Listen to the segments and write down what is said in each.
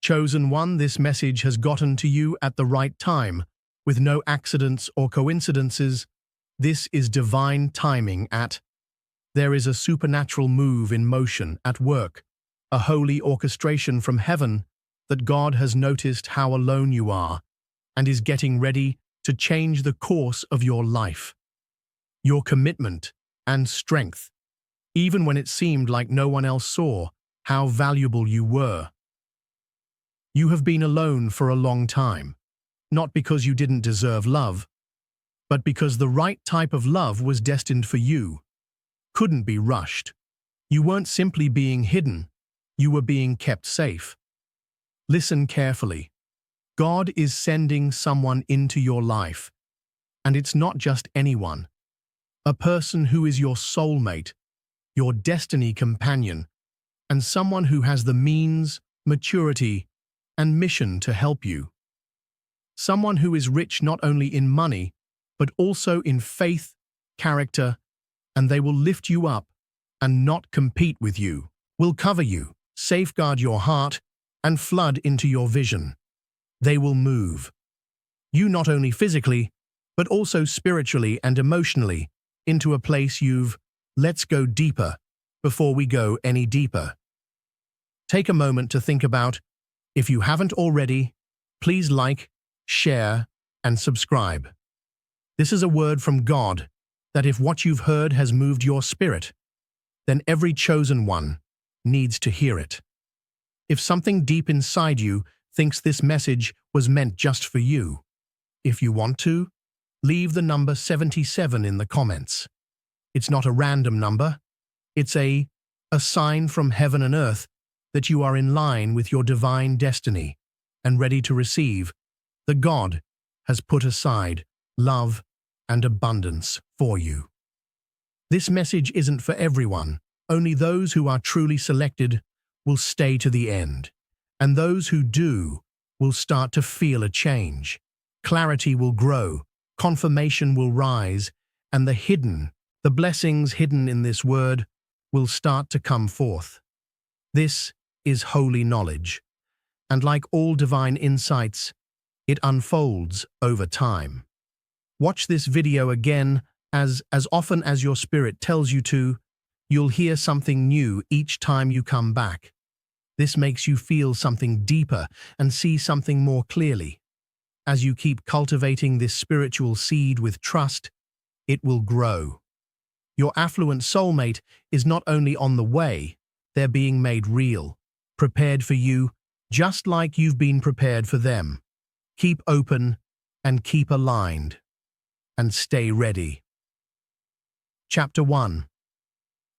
Chosen one, this message has gotten to you at the right time, with no accidents or coincidences. This is divine timing. There is a supernatural move in motion at work, a holy orchestration from heaven that God has noticed how alone you are and is getting ready to change the course of your life. Your commitment and strength, even when it seemed like no one else saw how valuable you were. You have been alone for a long time, not because you didn't deserve love, but because the right type of love was destined for you. Couldn't be rushed. You weren't simply being hidden, you were being kept safe. Listen carefully. God is sending someone into your life, and it's not just anyone. A person who is your soulmate, your destiny companion, and someone who has the means, maturity, and mission to help you. Someone who is rich not only in money, but also in faith, character, and they will lift you up and not compete with you, will cover you, safeguard your heart, and flood into your vision. They will move you not only physically, but also spiritually and emotionally into a place let's go deeper before we go any deeper. Take a moment to think about, if you haven't already, please like, share, and subscribe. This is a word from God that if what you've heard has moved your spirit, then every chosen one needs to hear it. If something deep inside you thinks this message was meant just for you, if you want to, leave the number 77 in the comments. It's not a random number. It's a sign from heaven and earth that you are in line with your divine destiny and ready to receive that God has put aside love and abundance for you. This message isn't for everyone. Only those who are truly selected will stay to the end, and those who do will start to feel a change. Clarity will grow, confirmation will rise, and the blessings hidden in this word will start to come forth. This is holy knowledge, and like all divine insights, it unfolds over time. Watch this video again as often as your spirit tells you to. You'll hear something new each time you come back. This makes you feel something deeper and see something more clearly. As you keep cultivating this spiritual seed with trust, it will grow. Your affluent soulmate is not only on the way, they're being made real, prepared for you, just like you've been prepared for them. Keep open and keep aligned, and stay ready. Chapter 1.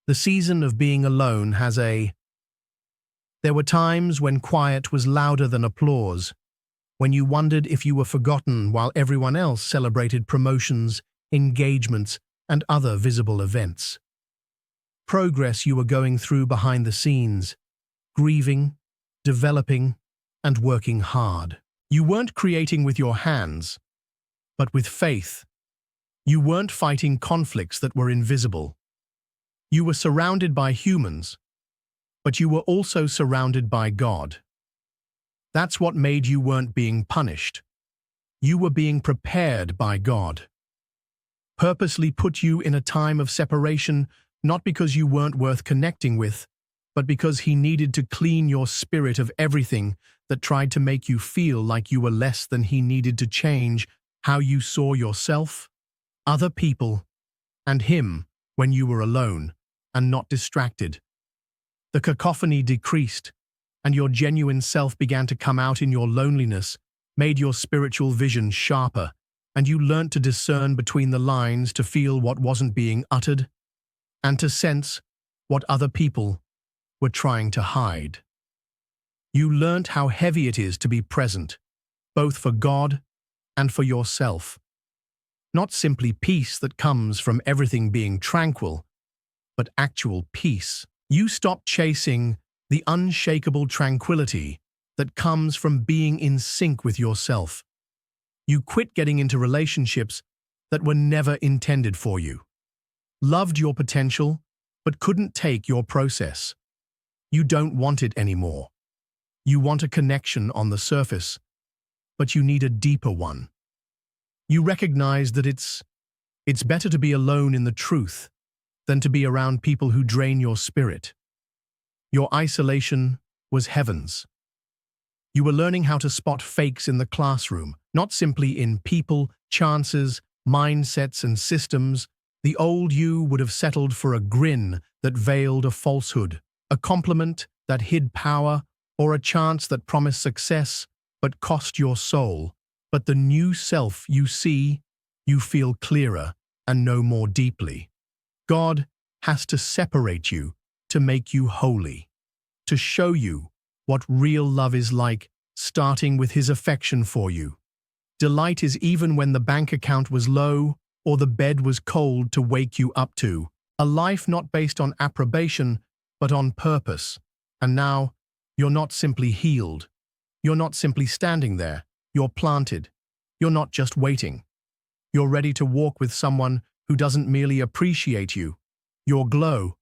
The season of being alone has There were times when quiet was louder than applause, when you wondered if you were forgotten while everyone else celebrated promotions, engagements, and other visible events. Progress you were going through behind the scenes, grieving, developing, and working hard. You weren't creating with your hands, but with faith. You weren't fighting conflicts that were invisible. You were surrounded by humans, but you were also surrounded by God. That's what made you weren't being punished. You were being prepared by God. Purposely put you in a time of separation, not because you weren't worth connecting with, but because He needed to clean your spirit of everything that tried to make you feel like you were less than. He needed to change how you saw yourself, other people, and Him when you were alone and not distracted. The cacophony decreased, and your genuine self began to come out in your loneliness, made your spiritual vision sharper, and you learnt to discern between the lines, to feel what wasn't being uttered, and to sense what other people were trying to hide. You learnt how heavy it is to be present, both for God and for yourself. Not simply peace that comes from everything being tranquil, but actual peace. You stopped chasing the unshakable tranquility that comes from being in sync with yourself. You quit getting into relationships that were never intended for you. Loved your potential, but couldn't take your process. You don't want it anymore. You want a connection on the surface, but you need a deeper one. You recognize that it's better to be alone in the truth than to be around people who drain your spirit. Your isolation was heaven's. You were learning how to spot fakes in the classroom, not simply in people, chances, mindsets, and systems. The old you would have settled for a grin that veiled a falsehood, a compliment that hid power, or a chance that promised success but cost your soul. But the new self you see, you feel clearer and know more deeply. God has to separate you to make you holy, to show you what real love is like, starting with his affection for you. Delight is even when the bank account was low or the bed was cold to wake you up to. A life not based on approbation, but on purpose. And now, you're not simply healed. You're not simply standing there. You're planted. You're not just waiting. You're ready to walk with someone who doesn't merely appreciate you, your glow,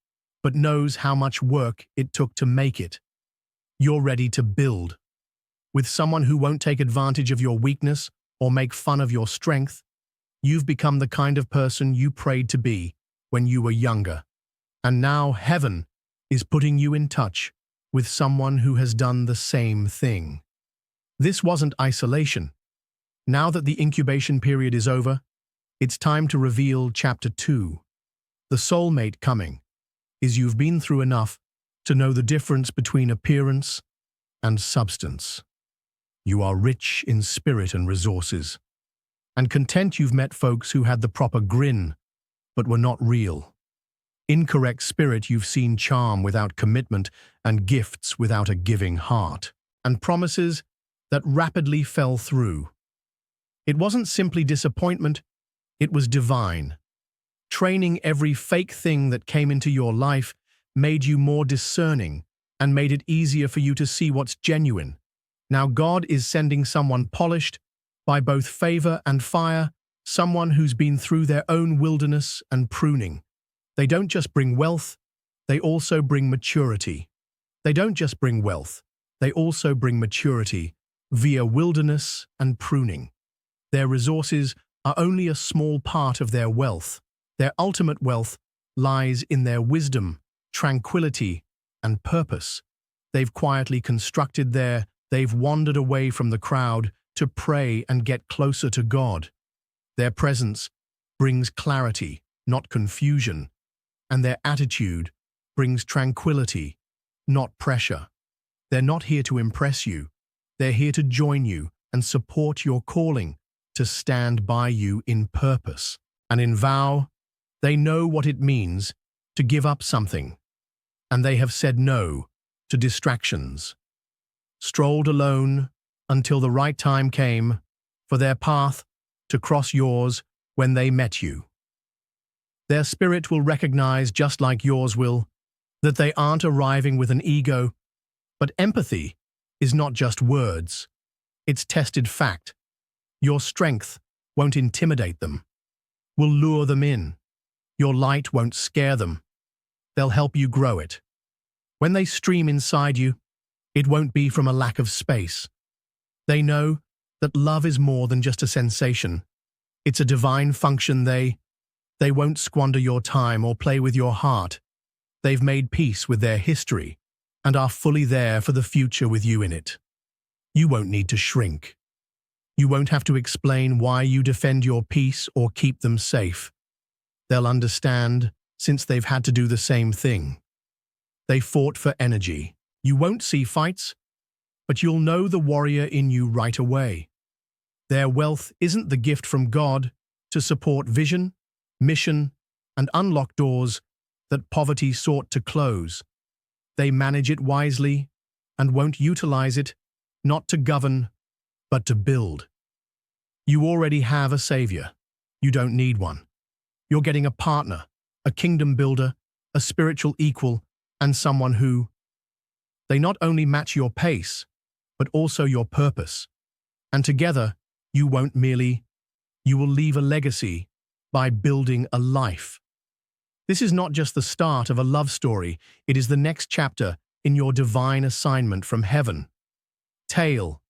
but knows how much work it took to make it. You're ready to build. With someone who won't take advantage of your weakness or make fun of your strength. You've become the kind of person you prayed to be when you were younger. And now heaven is putting you in touch with someone who has done the same thing. This wasn't isolation. Now that the incubation period is over, it's time to reveal chapter 2. The soulmate coming is you've been through enough to know the difference between appearance and substance. You are rich in spirit and resources, and content you've met folks who had the proper grin, but were not real. Incorrect spirit, you've seen charm without commitment and gifts without a giving heart, and promises that rapidly fell through. It wasn't simply disappointment, it was divine. Training every fake thing that came into your life made you more discerning and made it easier for you to see what's genuine. Now God is sending someone polished by both favor and fire, someone who's been through their own wilderness and pruning. They don't just bring wealth, they also bring maturity. They don't just bring wealth, they also bring maturity via wilderness and pruning. Their resources are only a small part of their wealth. Their ultimate wealth lies in their wisdom, tranquility, and purpose. They've quietly constructed they've wandered away from the crowd to pray and get closer to God. Their presence brings clarity, not confusion, and their attitude brings tranquility, not pressure. They're not here to impress you. They're here to join you and support your calling, to stand by you in purpose. And in vow, they know what it means to give up something, and they have said no to distractions. Strolled alone until the right time came for their path to cross yours when they met you. Their spirit will recognize, just like yours will, that they aren't arriving with an ego, but empathy is not just words, it's tested fact. Your strength won't intimidate them, will lure them in. Your light won't scare them. They'll help you grow it. When they stream inside you, it won't be from a lack of space. They know that love is more than just a sensation. It's a divine function. They won't squander your time or play with your heart. They've made peace with their history and are fully there for the future with you in it. You won't need to shrink. You won't have to explain why you defend your peace or keep them safe. They'll understand, since they've had to do the same thing. They fought for energy. You won't see fights, but you'll know the warrior in you right away. Their wealth isn't the gift from God to support vision, mission, and unlock doors that poverty sought to close. They manage it wisely and won't utilize it, not to govern, but to build. You already have a savior. You don't need one. You're getting a partner, a kingdom builder, a spiritual equal, and someone who, they not only match your pace, but also your purpose. And together, you will leave a legacy by building a life. This is not just the start of a love story, it is the next chapter in your divine assignment from heaven. Tail.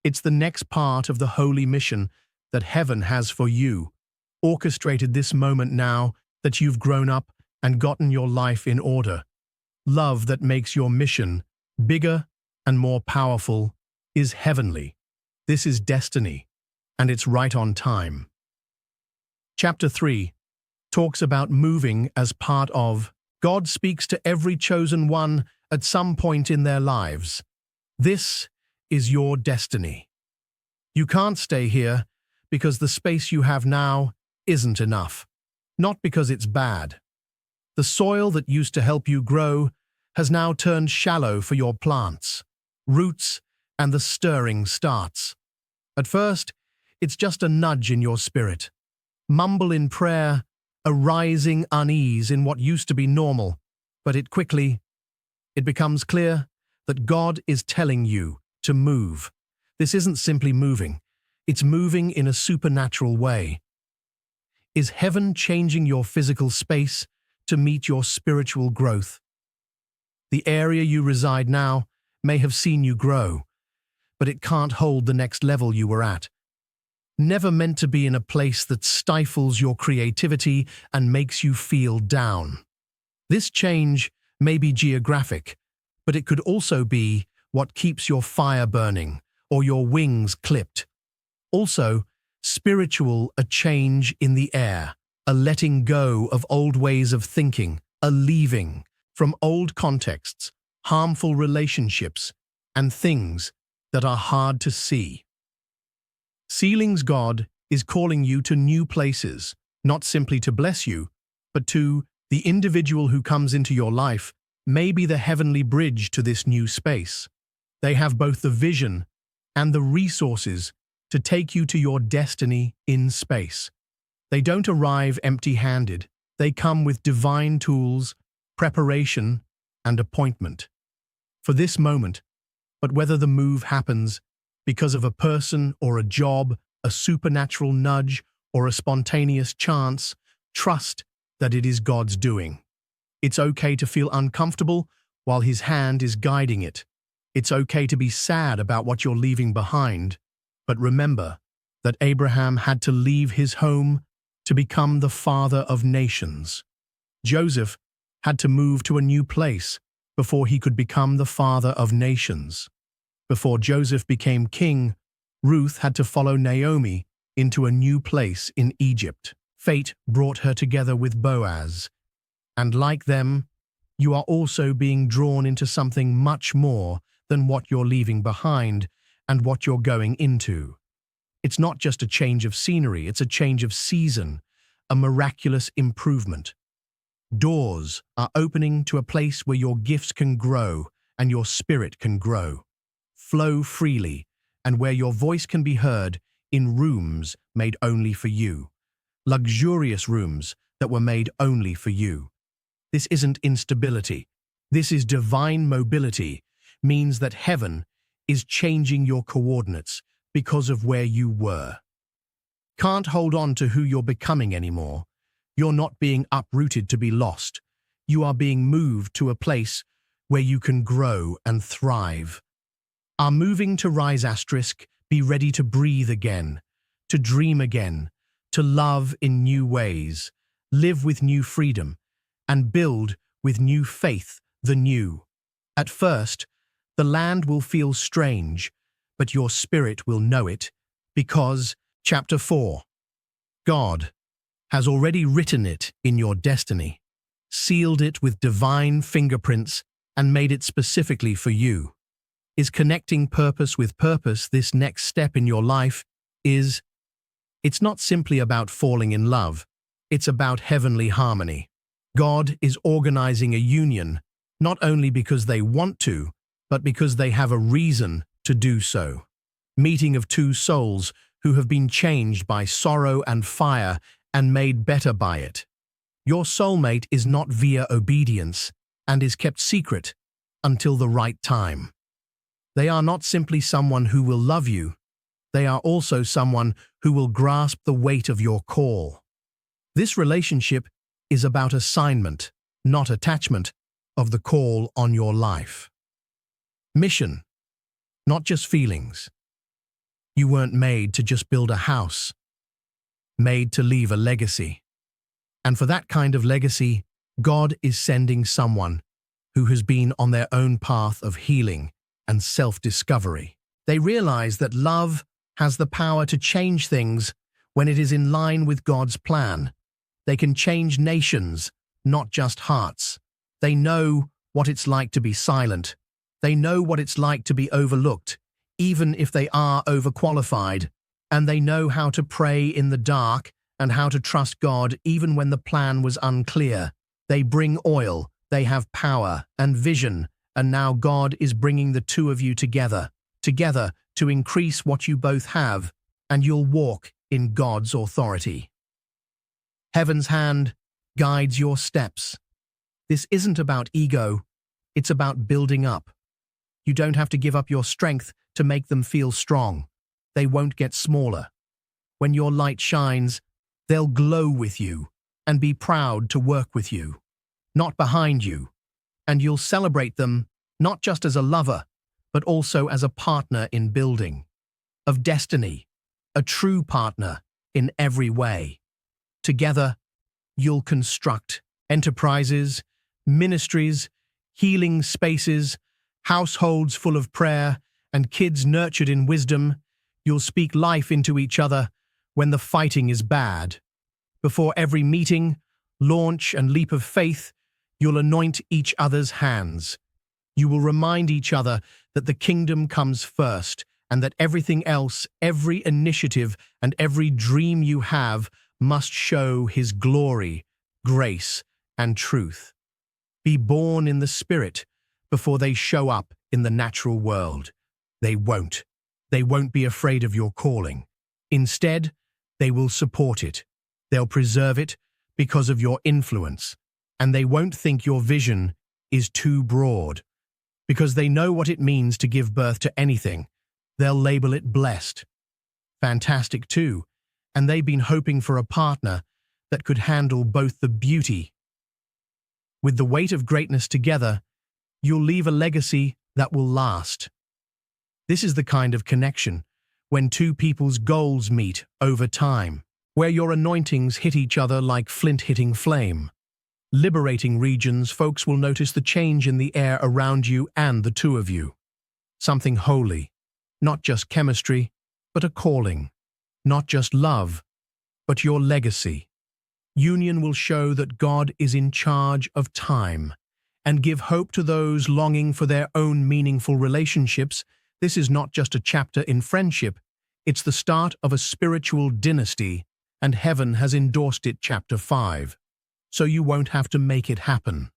It's the next part of the holy mission that heaven has for you, orchestrated this moment now that you've grown up and gotten your life in order. Love that makes your mission bigger and more powerful is heavenly. This is destiny, and it's right on time. Chapter 3 talks about moving as part of. God speaks to every chosen one at some point in their lives. This is your destiny. You can't stay here because the space you have now isn't enough. Not because it's bad. The soil that used to help you grow has now turned shallow for your plants, roots, and the stirring starts. At first, it's just a nudge in your spirit. Mumble in prayer, a rising unease in what used to be normal, but it becomes clear that God is telling you to move. This isn't simply moving, it's moving in a supernatural way. Is heaven changing your physical space to meet your spiritual growth? The area you reside now may have seen you grow, but it can't hold the next level you were at. Never meant to be in a place that stifles your creativity and makes you feel down. This change may be geographic, but it could also be what keeps your fire burning or your wings clipped. Also, spiritual, a change in the air, a letting go of old ways of thinking, a leaving from old contexts, harmful relationships, and things that are hard to see. Ceilings God is calling you to new places, not simply to bless you, but to the individual who comes into your life may be the heavenly bridge to this new space. They have both the vision and the resources to take you to your destiny in space. They don't arrive empty-handed. They come with divine tools, preparation, and appointment. For this moment, but whether the move happens because of a person or a job, a supernatural nudge, or a spontaneous chance, trust that it is God's doing. It's okay to feel uncomfortable while His hand is guiding it. It's okay to be sad about what you're leaving behind, but remember that Abraham had to leave his home to become the father of nations. Joseph had to move to a new place before he could become the father of nations. Before Joseph became king, Ruth had to follow Naomi into a new place in Egypt. Fate brought her together with Boaz. And like them, you are also being drawn into something much more than what you're leaving behind and what you're going into. It's not just a change of scenery, it's a change of season, a miraculous improvement. Doors are opening to a place where your gifts can grow and your spirit can grow. Flow freely, and where your voice can be heard in rooms made only for you. Luxurious rooms that were made only for you. This isn't instability. This is divine mobility, means that heaven is changing your coordinates because of where you were. Can't hold on to who you're becoming anymore. You're not being uprooted to be lost. You are being moved to a place where you can grow and thrive. Are moving to rise asterisk, be ready to breathe again, to dream again, to love in new ways, live with new freedom, and build with new faith the new. At first, the land will feel strange, but your spirit will know it, because, chapter 4, God has already written it in your destiny, sealed it with divine fingerprints, and made it specifically for you. Is connecting purpose with purpose this next step in your life? It's not simply about falling in love, it's about heavenly harmony. God is organizing a union, not only because they want to, but because they have a reason to do so. Meeting of two souls who have been changed by sorrow and fire and made better by it. Your soulmate is not via obedience and is kept secret until the right time. They are not simply someone who will love you, they are also someone who will grasp the weight of your call. This relationship is about assignment, not attachment, of the call on your life. Mission. not just feelings. You weren't made to just build a house, made to leave a legacy. And for that kind of legacy, God is sending someone who has been on their own path of healing and self-discovery. They realize that love has the power to change things when it is in line with God's plan. They can change nations, not just hearts. They know what it's like to be silent. They know what it's like to be overlooked, even if they are overqualified. And they know how to pray in the dark and how to trust God even when the plan was unclear. They bring oil, they have power and vision, and now God is bringing the two of you together to increase what you both have, and you'll walk in God's authority. Heaven's hand guides your steps. This isn't about ego, it's about building up. You don't have to give up your strength to make them feel strong. They won't get smaller. When your light shines, they'll glow with you and be proud to work with you, not behind you. And you'll celebrate them not just as a lover, but also as a partner in building, of destiny, a true partner in every way. Together, you'll construct enterprises, ministries, healing spaces, households full of prayer, and kids nurtured in wisdom. You'll speak life into each other when the fighting is bad. Before every meeting, launch, and leap of faith, you'll anoint each other's hands. You will remind each other that the kingdom comes first and that everything else, every initiative, and every dream you have must show His glory, grace, and truth. Be born in the Spirit before they show up in the natural world. They won't. They won't be afraid of your calling. Instead, they will support it. They'll preserve it because of your influence. And they won't think your vision is too broad. Because they know what it means to give birth to anything. They'll label it blessed. Fantastic too. And they've been hoping for a partner that could handle both the beauty. With the weight of greatness together, you'll leave a legacy that will last. This is the kind of connection when two people's goals meet over time, where your anointings hit each other like flint hitting flame. Liberating regions, folks will notice the change in the air around you and the two of you. Something holy, not just chemistry, but a calling. Not just love, but your legacy. Union will show that God is in charge of time and give hope to those longing for their own meaningful relationships. This is not just a chapter in friendship, it's the start of a spiritual dynasty, and heaven has endorsed it chapter 5. So you won't have to make it happen.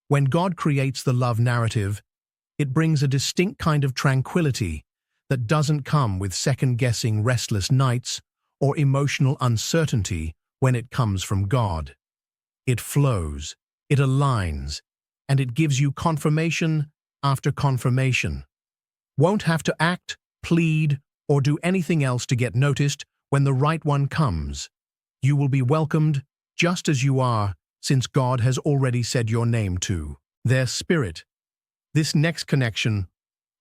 When God creates the love narrative, it brings a distinct kind of tranquility that doesn't come with second-guessing restless nights or emotional uncertainty when it comes from God. It flows, it aligns, and it gives you confirmation after confirmation. Won't have to act, plead, or do anything else to get noticed when the right one comes. You will be welcomed just as you are, since God has already said your name to their spirit. This next connection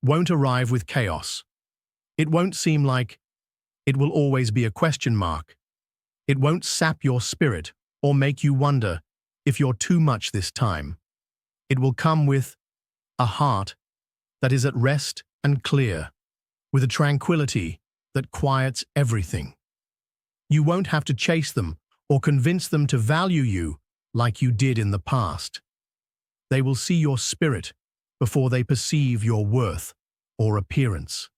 won't arrive with chaos. It won't seem like it will always be a question mark. It won't sap your spirit or make you wonder if you're too much this time. It will come with a heart that is at rest and clear, with a tranquility that quiets everything. You won't have to chase them or convince them to value you like you did in the past. They will see your spirit before they perceive your worth or appearance.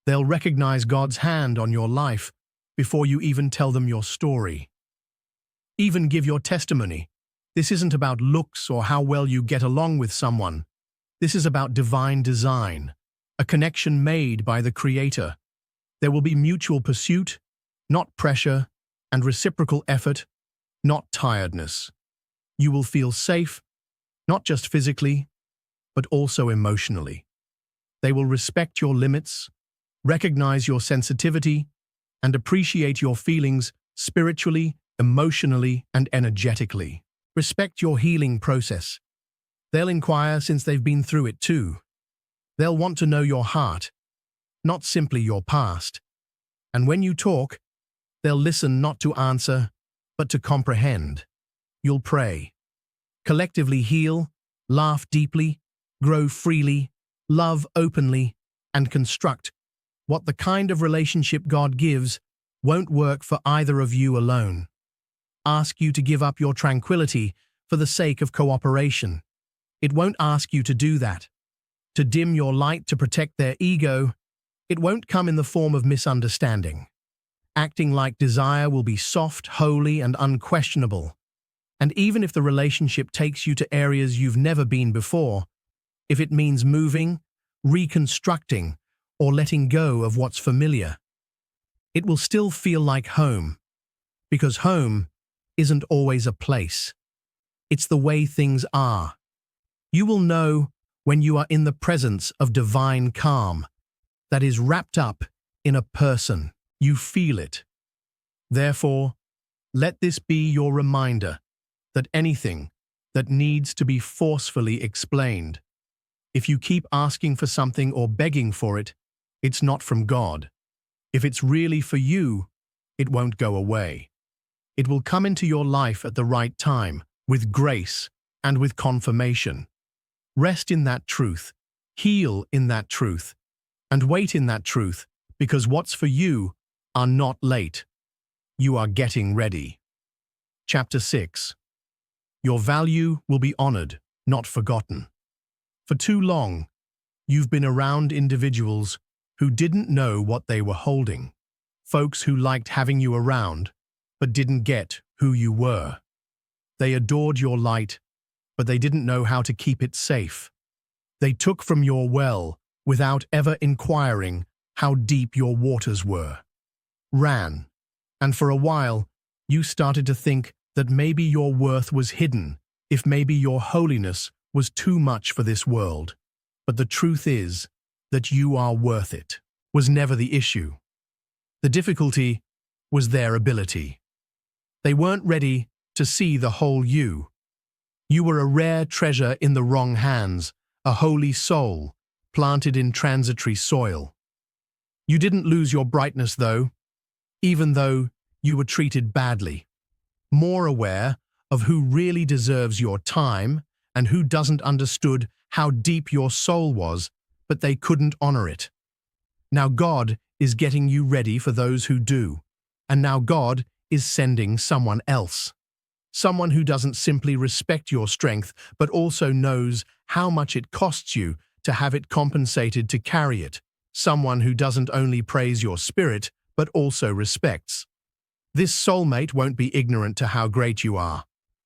They'll recognize God's hand on your life before you even tell them your story. Even give your testimony. This isn't about looks or how well you get along with someone. This is about divine design, a connection made by the Creator. There will be mutual pursuit, not pressure, and reciprocal effort, not tiredness. You will feel safe, not just physically, but also emotionally. They will respect your limits, recognize your sensitivity, and appreciate your feelings spiritually, emotionally, and energetically. Respect your healing process. They'll inquire since they've been through it too. They'll want to know your heart not simply your past. And when you talk, they'll listen not to answer, but to comprehend. You'll pray, collectively heal, laugh deeply, grow freely, love openly, and construct what the kind of relationship God gives won't work for either of you alone. Ask you to give up your tranquility for the sake of cooperation. It won't ask you to do that. To dim your light to protect their ego, it won't come in the form of misunderstanding. Acting like desire will be soft, holy, and unquestionable. And even if the relationship takes you to areas you've never been before, if it means moving, reconstructing, or letting go of what's familiar, it will still feel like home, because home isn't always a place. It's the way things are. You will know when you are in the presence of divine calm that is wrapped up in a person. You feel it. Therefore, let this be your reminder that anything that needs to be forcefully explained, if you keep asking for something or begging for it, it's not from God. If it's really for you, it won't go away. It will come into your life at the right time, with grace and with confirmation. Rest in that truth, heal in that truth, and wait in that truth, because what's for you are not late. You are getting ready. Chapter 6. Your value will be honored, not forgotten. For too long, you've been around individuals who didn't know what they were holding. Folks who liked having you around, but didn't get who you were. They adored your light, but they didn't know how to keep it safe. They took from your well without ever inquiring how deep your waters were. Ran, and for a while, you started to think that maybe your worth was hidden, if maybe your holiness was too much for this world. But the truth is that you are worth it, was never the issue. The difficulty was their ability. They weren't ready to see the whole you. You were a rare treasure in the wrong hands, a holy soul, planted in transitory soil. You didn't lose your brightness, though, even though you were treated badly. More aware of who really deserves your time and who doesn't understood how deep your soul was, but they couldn't honor it. Now God is getting you ready for those who do, and now God is sending someone else. Someone who doesn't simply respect your strength, but also knows how much it costs you to have it compensated to carry it. Someone who doesn't only praise your spirit, but also respects. This soulmate won't be ignorant to how great you are.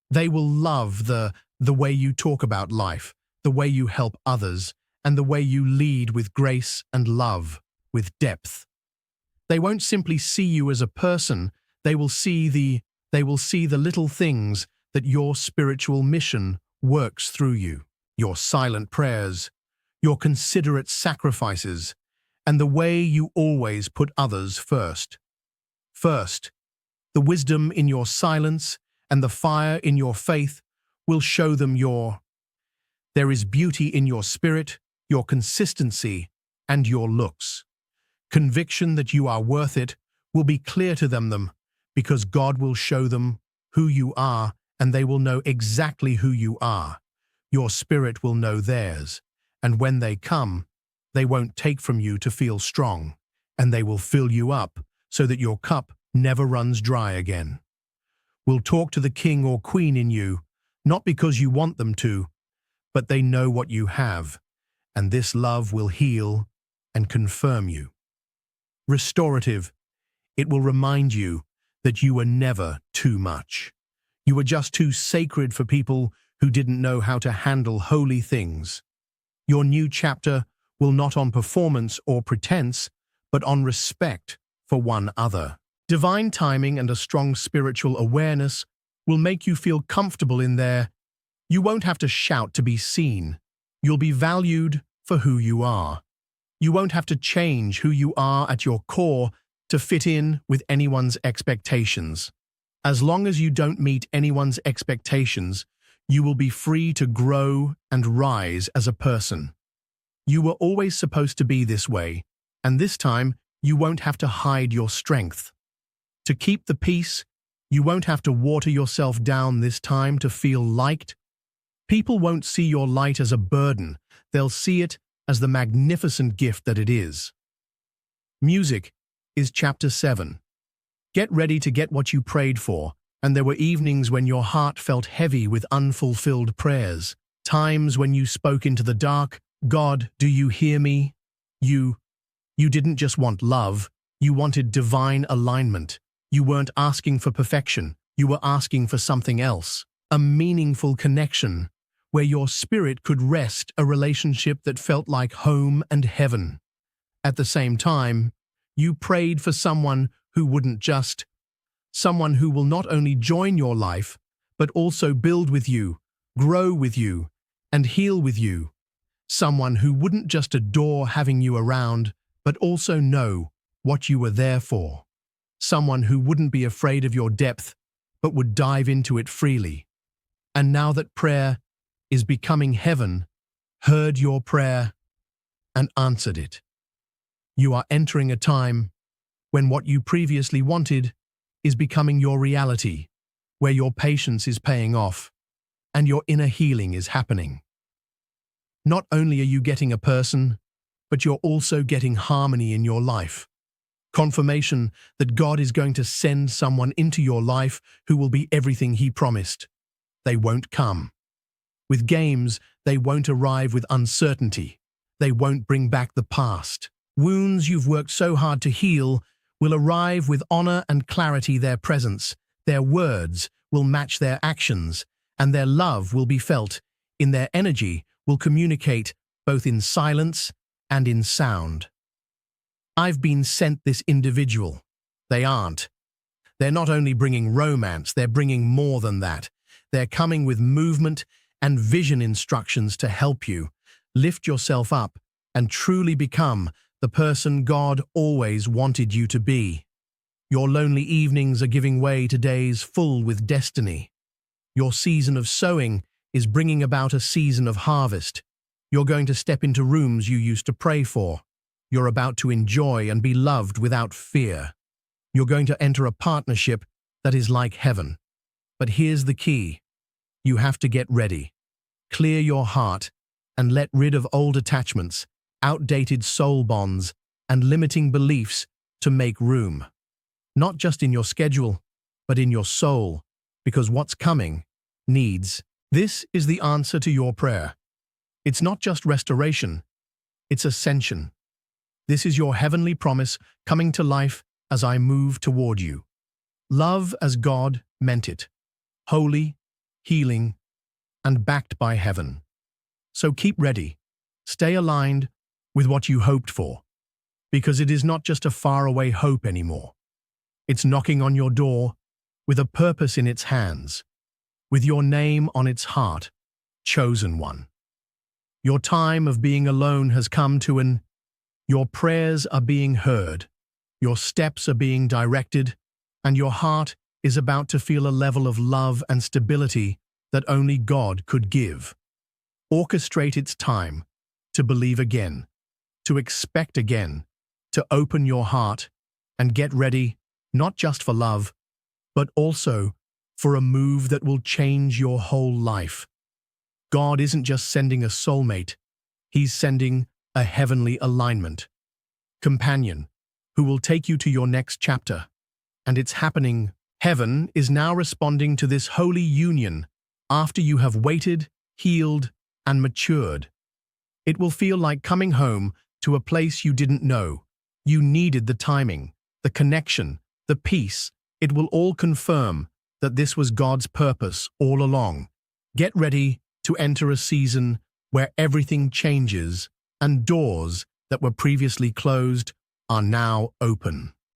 They will love the way you talk about life, the way you help others, and the way you lead with grace and love, with depth. They won't simply see you as a person, they will see the little things that your spiritual mission works through you, your silent prayers, your considerate sacrifices, and the way you always put others first. First, the wisdom in your silence and the fire in your faith will show them there is beauty in your spirit, your consistency, and your looks. Conviction that you are worth it will be clear to them because God will show them who you are, and they will know exactly who you are. Your spirit will know theirs, and when they come, they won't take from you to feel strong, and they will fill you up so that your cup never runs dry again. Will talk to the king or queen in you, not because you want them to, but they know what you have, and this love will heal and confirm you. Restorative, it will remind you that you were never too much. You were just too sacred for people who didn't know how to handle holy things. Your new chapter will not on performance or pretense, but on respect for one other. Divine timing and a strong spiritual awareness will make you feel comfortable in there. You won't have to shout to be seen. You'll be valued for who you are. You won't have to change who you are at your core to fit in with anyone's expectations. As long as you don't meet anyone's expectations, you will be free to grow and rise as a person. You were always supposed to be this way, And this time, you won't have to hide your strength. To keep the peace, you won't have to water yourself down this time to feel liked. People won't see your light as a burden. They'll see it as the magnificent gift that it is. Music is chapter 7. Get ready to get what you prayed for, and there were evenings when your heart felt heavy with unfulfilled prayers. Times when you spoke into the dark, "God, do you hear me?" You didn't just want love, you wanted divine alignment. You weren't asking for perfection, you were asking for something else. A meaningful connection, where your spirit could rest, a relationship that felt like home and heaven. At the same time, you prayed for someone who wouldn't just, someone who will not only join your life, but also build with you, grow with you, and heal with you. Someone who wouldn't just adore having you around, but also know what you were there for. Someone who wouldn't be afraid of your depth, but would dive into it freely. And now that prayer is becoming heaven, heard your prayer and answered it. You are entering a time when what you previously wanted is becoming your reality, where your patience is paying off and your inner healing is happening. Not only are you getting a person, but you're also getting harmony in your life. Confirmation that God is going to send someone into your life who will be everything He promised. They won't come with games, they won't arrive with uncertainty. They won't bring back the past. Wounds you've worked so hard to heal will arrive with honor and clarity. Their presence, their words will match their actions, and their love will be felt. In their energy will communicate both in silence and in sound. I've been sent this individual. They aren't. They're not only bringing romance, they're bringing more than that. They're coming with movement and vision instructions to help you lift yourself up and truly become the person God always wanted you to be. Your lonely evenings are giving way to days full with destiny. Your season of sowing is bringing about a season of harvest. You're going to step into rooms you used to pray for. You're about to enjoy and be loved without fear. You're going to enter a partnership that is like heaven. But here's the key. You have to get ready. Clear your heart and let rid of old attachments, outdated soul bonds, and limiting beliefs to make room. Not just in your schedule, but in your soul, because what's coming needs. This is the answer to your prayer. It's not just restoration, it's ascension. This is your heavenly promise coming to life as I move toward you. Love as God meant it, holy, healing, and backed by heaven. So keep ready, stay aligned with what you hoped for, because it is not just a faraway hope anymore. It's knocking on your door with a purpose in its hands, with your name on its heart, chosen one. Your time of being alone has come to an end. Your prayers are being heard, your steps are being directed, and your heart is about to feel a level of love and stability that only God could give. Orchestrate its time to believe again, to expect again, to open your heart, and get ready, not just for love, but also for a move that will change your whole life. God isn't just sending a soulmate, He's sending a heavenly alignment, companion, who will take you to your next chapter. And it's happening. Heaven is now responding to this holy union after you have waited, healed, and matured. It will feel like coming home to a place you didn't know. You needed the timing, the connection, the peace. It will all confirm that this was God's purpose all along. Get ready to enter a season where everything changes and doors that were previously closed are now open.